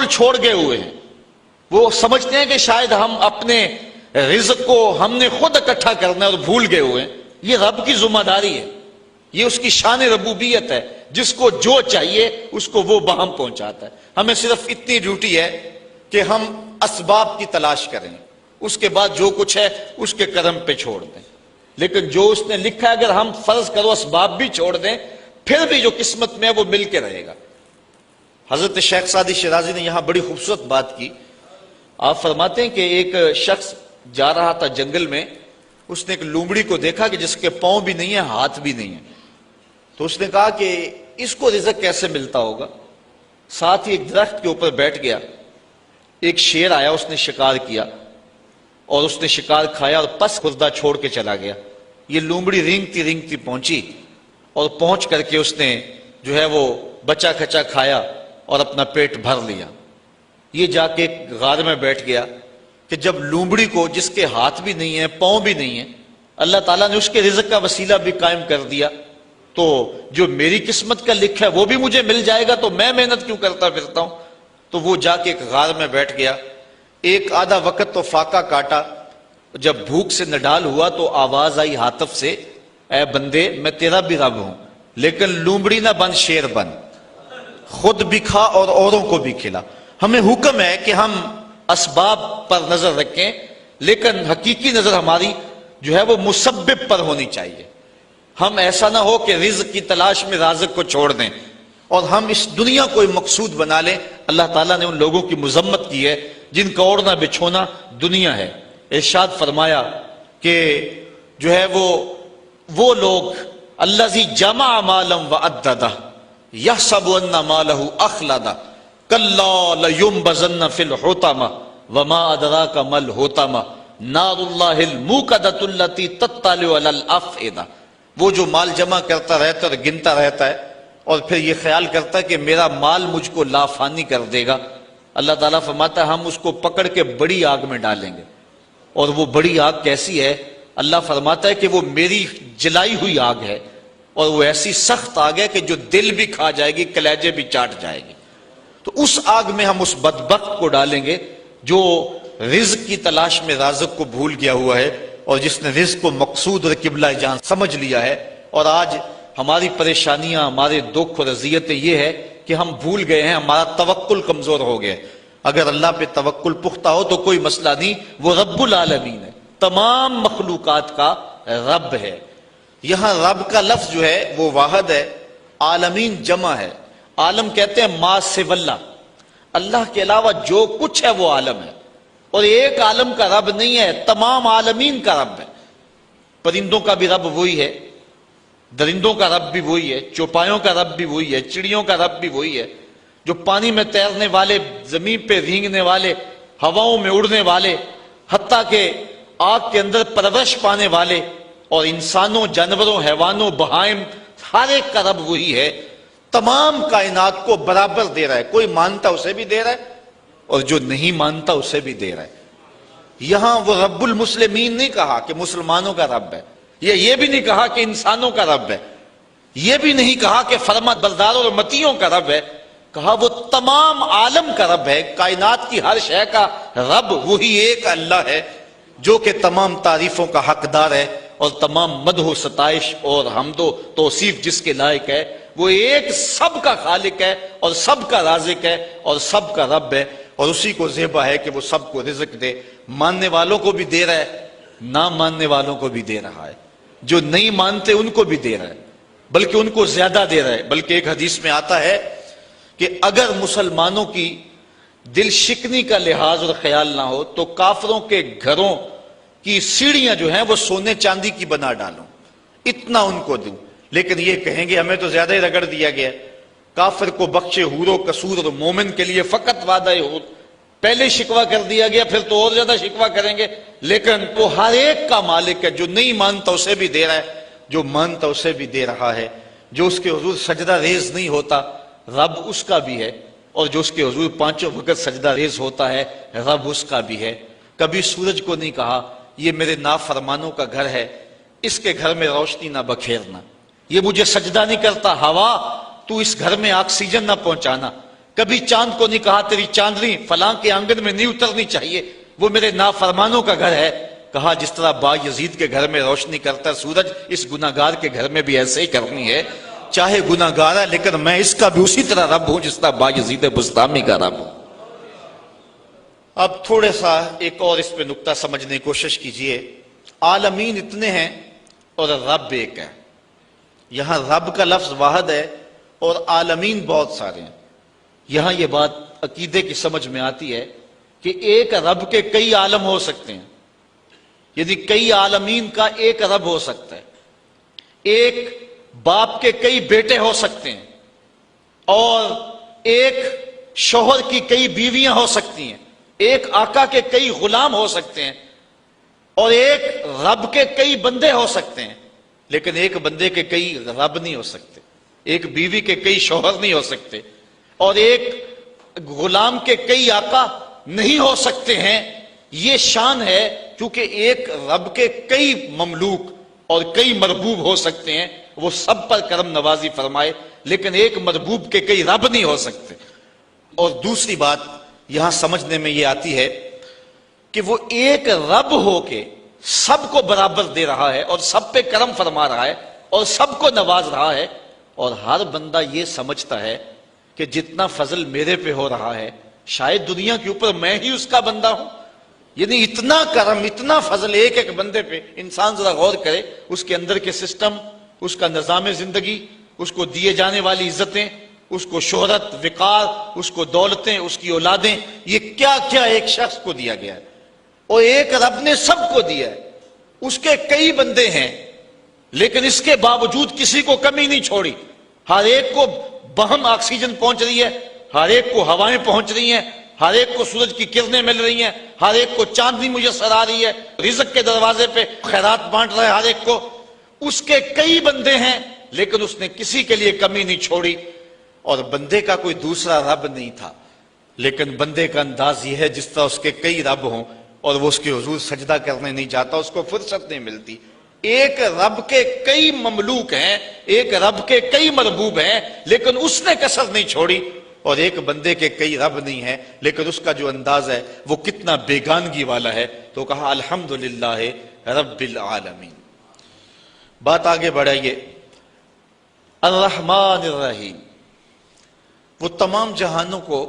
بالکل چھوڑ گئے ہوئے ہیں. وہ سمجھتے ہیں کہ شاید ہم اپنے رزق کو ہم نے خود اکٹھا کرنا ہے اور بھول گئے ہوئے ہیں. یہ رب کی ذمہ داری ہے, یہ اس کی شان ربوبیت ہے. جس کو جو چاہیے اس کو وہ بہم پہنچاتا ہے. ہمیں صرف اتنی ڈیوٹی ہے کہ ہم اسباب کی تلاش کریں, اس کے بعد جو کچھ ہے اس کے کرم پہ چھوڑ دیں. لیکن جو اس نے لکھا ہے اگر ہم فرض کرو اسباب بھی چھوڑ دیں پھر بھی جو قسمت میں ہے وہ مل کے رہے گا. حضرت شیخ سعدی شیرازی نے یہاں بڑی خوبصورت بات کی. آپ فرماتے ہیں کہ ایک شخص جا رہا تھا جنگل میں, اس نے ایک لومڑی کو دیکھا کہ جس کے پاؤں بھی نہیں ہیں ہاتھ بھی نہیں ہیں. تو اس نے کہا کہ اس کو رزق کیسے ملتا ہوگا. ساتھ ہی ایک درخت کے اوپر بیٹھ گیا. ایک شیر آیا, اس نے شکار کیا اور اس نے شکار کھایا اور پس خوردہ چھوڑ کے چلا گیا. یہ لومڑی رینگتی رینگتی پہنچی اور پہنچ کر کے اس نے جو ہے وہ بچا کھچا کھایا اور اپنا پیٹ بھر لیا. یہ جا کے ایک غار میں بیٹھ گیا کہ جب لومڑی کو جس کے ہاتھ بھی نہیں ہیں پاؤں بھی نہیں ہیں اللہ تعالیٰ نے اس کے رزق کا وسیلہ بھی قائم کر دیا, تو جو میری قسمت کا لکھا ہے وہ بھی مجھے مل جائے گا تو میں محنت کیوں کرتا پھرتا ہوں. تو وہ جا کے ایک غار میں بیٹھ گیا. ایک آدھا وقت تو فاقہ کاٹا. جب بھوک سے نڈال ہوا تو آواز آئی ہاتف سے, اے بندے میں تیرا بھی رب ہوں لیکن لومڑی نہ بن شیر بن, خود بھی کھا اور اوروں کو بھی کھلا. ہمیں حکم ہے کہ ہم اسباب پر نظر رکھیں لیکن حقیقی نظر ہماری جو ہے وہ مسبب پر ہونی چاہیے. ہم ایسا نہ ہو کہ رزق کی تلاش میں رازق کو چھوڑ دیں اور ہم اس دنیا کو مقصود بنا لیں. اللہ تعالیٰ نے ان لوگوں کی مذمت کی ہے جن کا اوڑھنا بچھونا دنیا ہے. ارشاد فرمایا کہ جو ہے وہ لوگ الذی جمع مالا وعددہ یحسب ان مالہ اخلدہ کلا لینبذن فی الحطمہ وما ادراک ما الحطمہ نار اللہ الموقدۃ التی تطلع علی الافئدہ. وہ جو مال جمع کرتا رہتا ہے اور گنتا رہتا ہے اور پھر یہ خیال کرتا ہے کہ میرا مال مجھ کو لافانی کر دے گا. اللہ تعالیٰ فرماتا ہے ہم اس کو پکڑ کے بڑی آگ میں ڈالیں گے. اور وہ بڑی آگ کیسی ہے؟ اللہ فرماتا ہے کہ وہ میری جلائی ہوئی آگ ہے اور وہ ایسی سخت آگ ہے کہ جو دل بھی کھا جائے گی کلیجے بھی چاٹ جائے گی. تو اس آگ میں ہم اس بدبخت کو ڈالیں گے جو رزق کی تلاش میں رازق کو بھول گیا ہوا ہے اور جس نے رزق کو مقصود اور قبلہ جان سمجھ لیا ہے. اور آج ہماری پریشانیاں ہمارے دکھ اور اذیتیں یہ ہے کہ ہم بھول گئے ہیں, ہمارا توکل کمزور ہو گیا. اگر اللہ پہ توکل پختہ ہو تو کوئی مسئلہ نہیں, وہ رب العالمین ہے, تمام مخلوقات کا رب ہے. یہاں رب کا لفظ جو ہے وہ واحد ہے, عالمین جمع ہے. عالم کہتے ہیں ما سوی اللہ, اللہ کے علاوہ جو کچھ ہے وہ عالم ہے. اور ایک عالم کا رب نہیں ہے, تمام عالمین کا رب ہے. پرندوں کا بھی رب وہی ہے, درندوں کا رب بھی وہی ہے, چوپایوں کا رب بھی وہی ہے, چڑیوں کا رب بھی وہی ہے. جو پانی میں تیرنے والے, زمین پہ رینگنے والے, ہواؤں میں اڑنے والے, حتیٰ کہ آگ کے اندر پرورش پانے والے, اور انسانوں, جانوروں, حیوانوں, بہائم, ہر ایک کا رب وہی ہے. تمام کائنات کو برابر دے رہا ہے. کوئی مانتا اسے بھی دے رہا ہے اور جو نہیں مانتا اسے بھی دے رہا ہے. یہاں وہ رب المسلمین نہیں کہا کہ مسلمانوں کا رب ہے, یہ بھی نہیں کہا کہ انسانوں کا رب ہے, یہ بھی نہیں کہا کہ فرما برداروں اور متیوں کا رب ہے. کہا وہ تمام عالم کا رب ہے. کائنات کی ہر شے کا رب وہی ایک اللہ ہے جو کہ تمام تعریفوں کا حقدار ہے اور تمام مدح و ستائش اور حمد و توصیف جس کے لائق ہے. وہ ایک سب کا خالق ہے اور سب کا رازق ہے اور سب کا رب ہے, اور اسی کو زیبا ہے کہ وہ سب کو رزق دے. ماننے والوں کو بھی دے رہا ہے, نہ ماننے والوں کو بھی دے رہا ہے, جو نہیں مانتے ان کو بھی دے رہا ہے, بلکہ ان کو زیادہ دے رہا ہے. بلکہ ایک حدیث میں آتا ہے کہ اگر مسلمانوں کی دل شکنی کا لحاظ اور خیال نہ ہو تو کافروں کے گھروں کی سیڑھیاں جو ہیں وہ سونے چاندی کی بنا ڈالوں, اتنا ان کو دوں. لیکن یہ کہیں گے ہمیں تو زیادہ ہی رگڑ دیا گیا. کافر کو بخشے حور و قصور اور مومن کے لیے فقط وعدہ حور, پہلے شکوہ کر دیا گیا, پھر تو اور زیادہ شکوہ کریں گے. لیکن وہ ہر ایک کا مالک ہے, جو نہیں مانتا اسے بھی دے رہا ہے, جو مانتا اسے بھی دے رہا ہے. جو اس کے حضور سجدہ ریز نہیں ہوتا رب اس کا بھی ہے, اور جو اس کے حضور پانچوں وقت سجدہ ریز ہوتا ہے رب اس کا بھی ہے. کبھی سورج کو نہیں کہا یہ میرے نافرمانوں کا گھر ہے, اس کے گھر میں روشنی نہ بکھیرنا, یہ مجھے سجدہ نہیں کرتا, ہوا تو اس گھر میں آکسیجن نہ پہنچانا. کبھی چاند کو نہیں کہا تیری چاندنی فلاں کے آنگن میں نہیں اترنی چاہیے، وہ میرے نافرمانوں کا گھر ہے۔ کہا جس طرح با یزید کے گھر میں روشنی کرتا ہے سورج، اس گناہگار کے گھر میں بھی ایسے ہی کرنی ہے، چاہے گناہگار ہے لیکن میں اس کا بھی اسی طرح رب ہوں جس طرح با یزید بسطامی کا رب ہوں۔ اب تھوڑا سا ایک اور اس پہ نکتہ سمجھنے کی کوشش کیجئے۔ عالمین اتنے ہیں اور رب ایک ہے۔ یہاں رب کا لفظ واحد ہے اور عالمین بہت سارے ہیں۔ یہاں یہ بات عقیدے کی سمجھ میں آتی ہے کہ ایک رب کے کئی عالم ہو سکتے ہیں، یعنی کئی عالمین کا ایک رب ہو سکتا ہے، ایک باپ کے کئی بیٹے ہو سکتے ہیں، اور ایک شوہر کی کئی بیویاں ہو سکتی ہیں، ایک آقا کے کئی غلام ہو سکتے ہیں، اور ایک رب کے کئی بندے ہو سکتے ہیں، لیکن ایک بندے کے کئی رب نہیں ہو سکتے، ایک بیوی کے کئی شوہر نہیں ہو سکتے، اور ایک غلام کے کئی آقا نہیں ہو سکتے ہیں۔ یہ شان ہے کیونکہ ایک رب کے کئی مملوک اور کئی مربوب ہو سکتے ہیں، وہ سب پر کرم نوازی فرمائے، لیکن ایک مربوب کے کئی رب نہیں ہو سکتے۔ اور دوسری بات یہاں سمجھنے میں یہ آتی ہے کہ وہ ایک رب ہو کے سب کو برابر دے رہا ہے اور سب پہ کرم فرما رہا ہے اور سب کو نواز رہا ہے، اور ہر بندہ یہ سمجھتا ہے کہ جتنا فضل میرے پہ ہو رہا ہے شاید دنیا کے اوپر میں ہی اس کا بندہ ہوں۔ یعنی اتنا کرم، اتنا فضل ایک ایک بندے پہ۔ انسان ذرا غور کرے، اس کے اندر کے سسٹم، اس کا نظام زندگی، اس کو دیے جانے والی عزتیں، اس کو شہرت، وقار، اس کو دولتیں، اس کی اولادیں، یہ کیا کیا ایک شخص کو دیا گیا ہے، اور ایک رب نے سب کو دیا ہے۔ اس کے کئی بندے ہیں لیکن اس کے باوجود کسی کو کمی نہیں چھوڑی۔ ہر ایک کو بہم آکسیجن پہنچ رہی ہے، ہر ایک کو ہوائیں پہنچ رہی ہیں، ہر ایک کو سورج کی کرنیں مل رہی ہیں، ہر ایک کو چاندنی میسر آ رہی ہے، رزق کے دروازے پہ خیرات بانٹ رہا ہے ہر ایک کو۔ اس کے کئی بندے ہیں لیکن اس نے کسی کے لیے کمی نہیں چھوڑی، اور بندے کا کوئی دوسرا رب نہیں تھا، لیکن بندے کا انداز یہ ہے جس طرح اس کے کئی رب ہوں اور وہ اس کے حضور سجدہ کرنے نہیں جاتا، اس کو فرصت نہیں ملتی۔ ایک رب کے کئی مملوک ہیں، ایک رب کے کئی مربوب ہیں، لیکن اس نے کسر نہیں چھوڑی، اور ایک بندے کے کئی رب نہیں ہیں لیکن اس کا جو انداز ہے وہ کتنا بیگانگی والا ہے۔ تو کہا الحمدللہ رب العالمین۔ بات آگے بڑھائیے۔ الرحمن الرحیم، وہ تمام جہانوں کو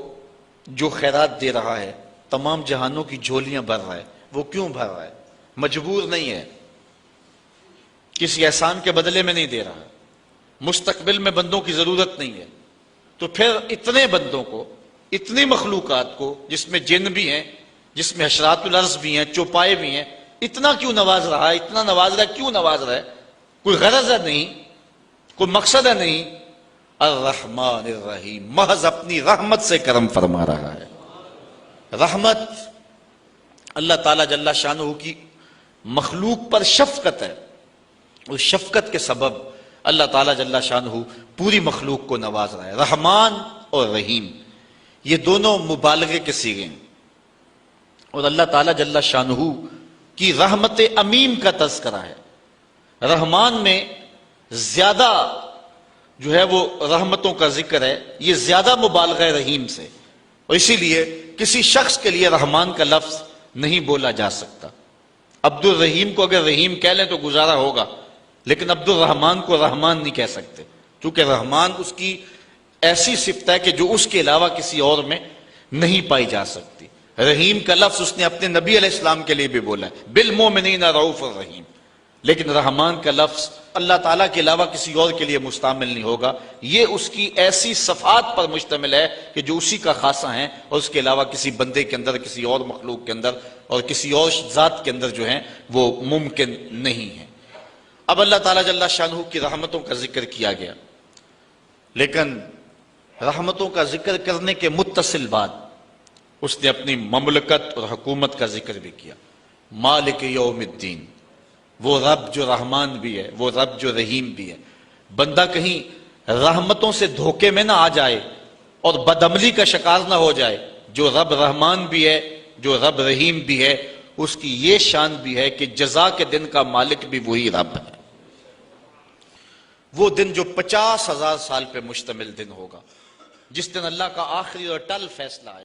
جو خیرات دے رہا ہے، تمام جہانوں کی جھولیاں بھر رہا ہے۔ وہ کیوں بھر رہا ہے؟ مجبور نہیں ہے، کسی احسان کے بدلے میں نہیں دے رہا، مستقبل میں بندوں کی ضرورت نہیں ہے، تو پھر اتنے بندوں کو، اتنی مخلوقات کو جس میں جن بھی ہیں، جس میں حشرات الارض بھی ہیں، چوپائے بھی ہیں، اتنا کیوں نواز رہا ہے؟ اتنا نواز رہا ہے، کیوں نواز رہا ہے؟ کوئی غرض ہے نہیں، کوئی مقصد ہے نہیں۔ الرحمن الرحیم، محض اپنی رحمت سے کرم فرما رہا ہے۔ رحمت اللہ تعالیٰ جل شانہ کی مخلوق پر شفقت ہے، اس شفقت کے سبب اللہ تعالیٰ جل شانہ پوری مخلوق کو نواز رہا ہے۔ رحمان اور رحیم یہ دونوں مبالغے کے صیغے ہیں، اور اللہ تعالیٰ جل شانہ کی رحمت عمیم کا تذکرہ ہے۔ رحمان میں زیادہ جو ہے وہ رحمتوں کا ذکر ہے، یہ زیادہ مبالغہ ہے رحیم سے، اور اسی لیے کسی شخص کے لیے رحمان کا لفظ نہیں بولا جا سکتا۔ عبد الرحیم کو اگر رحیم کہہ لیں تو گزارا ہوگا، لیکن عبد الرحمان کو رحمان نہیں کہہ سکتے، کیونکہ رحمان اس کی ایسی صفت ہے کہ جو اس کے علاوہ کسی اور میں نہیں پائی جا سکتی۔ رحیم کا لفظ اس نے اپنے نبی علیہ السلام کے لیے بھی بولا ہے، بالمومنین رؤوف الرحیم، لیکن رحمان کا لفظ اللہ تعالیٰ کے علاوہ کسی اور کے لیے مستعمل نہیں ہوگا۔ یہ اس کی ایسی صفات پر مشتمل ہے کہ جو اسی کا خاصہ ہیں، اور اس کے علاوہ کسی بندے کے اندر، کسی اور مخلوق کے اندر اور کسی اور ذات کے اندر جو ہیں وہ ممکن نہیں ہے۔ اب اللہ تعالیٰ جل شانہ کی رحمتوں کا ذکر کیا گیا، لیکن رحمتوں کا ذکر کرنے کے متصل بعد اس نے اپنی مملکت اور حکومت کا ذکر بھی کیا۔ مالک یوم الدین، وہ رب جو رحمان بھی ہے، وہ رب جو رحیم بھی ہے۔ بندہ کہیں رحمتوں سے دھوکے میں نہ آ جائے اور بدعملی کا شکار نہ ہو جائے۔ جو رب رحمان بھی ہے، جو رب رحیم بھی ہے، اس کی یہ شان بھی ہے کہ جزا کے دن کا مالک بھی وہی رب ہے۔ وہ دن جو 50,000 سال پہ مشتمل دن ہوگا، جس دن اللہ کا آخری اور ٹل فیصلہ ہے.